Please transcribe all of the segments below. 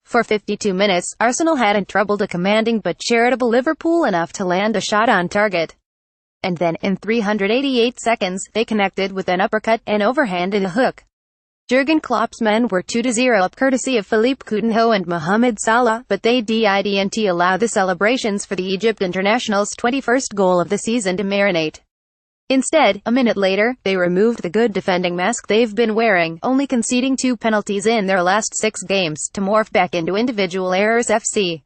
For 52 minutes, Arsenal hadn't troubled a commanding but charitable Liverpool enough to land a shot on target. And then, in 388 seconds, they connected with an uppercut, an overhand and a hook. Jurgen Klopp's men were 2-0 up courtesy of Philippe Coutinho and Mohamed Salah, but they didn't allow the celebrations for the Egypt international's 21st goal of the season to marinate. Instead, a minute later, they removed the good defending mask they've been wearing, only conceding 2 penalties in their last 6 games, to morph back into individual errors FC.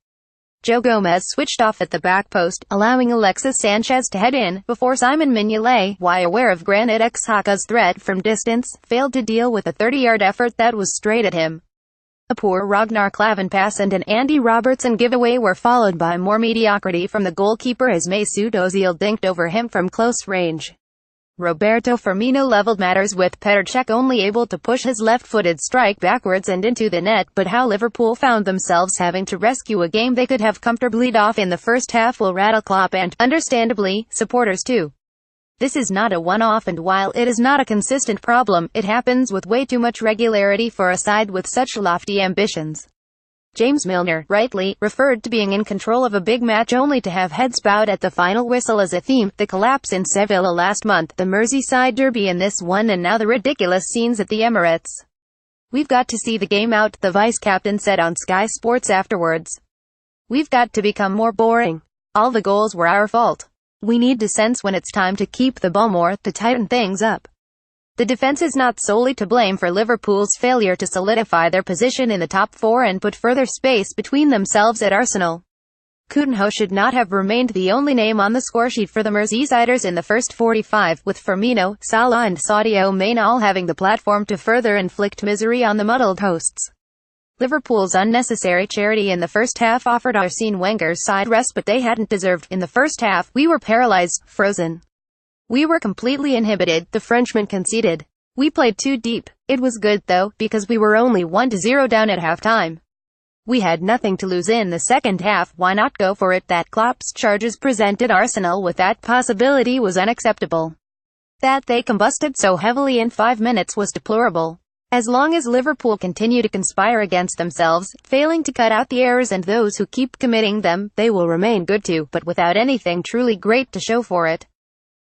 Joe Gomez switched off at the back post, allowing Alexis Sanchez to head in, before Simon Mignolet, while aware of Granit Xhaka's threat from distance, failed to deal with a 30-yard effort that was straight at him. A poor Ragnar Klavan pass and an Andy Robertson giveaway were followed by more mediocrity from the goalkeeper as Mesut Ozil dinked over him from close range. Roberto Firmino leveled matters with Petr Cech only able to push his left-footed strike backwards and into the net, but how Liverpool found themselves having to rescue a game they could have comfortably off in the first half will rattle Klopp and, understandably, supporters too. This is not a one-off, and while it is not a consistent problem, it happens with way too much regularity for a side with such lofty ambitions. James Milner, rightly, referred to being in control of a big match only to have heads bowed at the final whistle as a theme, the collapse in Sevilla last month, the Merseyside derby in this one, and now the ridiculous scenes at the Emirates. "We've got to see the game out," the vice-captain said on Sky Sports afterwards. "We've got to become more boring. All the goals were our fault. We need to sense when it's time to keep the ball more, to tighten things up." The defense is not solely to blame for Liverpool's failure to solidify their position in the top 4 and put further space between themselves at Arsenal. Coutinho should not have remained the only name on the scoresheet for the Merseysiders in the first 45, with Firmino, Salah and Sadio Mane all having the platform to further inflict misery on the muddled hosts. Liverpool's unnecessary charity in the first half offered Arsene Wenger's side respite they hadn't deserved. "In the first half, we were paralyzed, frozen. We were completely inhibited," the Frenchman conceded. "We played too deep. It was good though, because we were only 1-0 down at halftime. We had nothing to lose in the second half, why not go for it?" That Klopp's charges presented Arsenal with that possibility was unacceptable. That they combusted so heavily in 5 minutes was deplorable. As long as Liverpool continue to conspire against themselves, failing to cut out the errors and those who keep committing them, they will remain good too, but without anything truly great to show for it.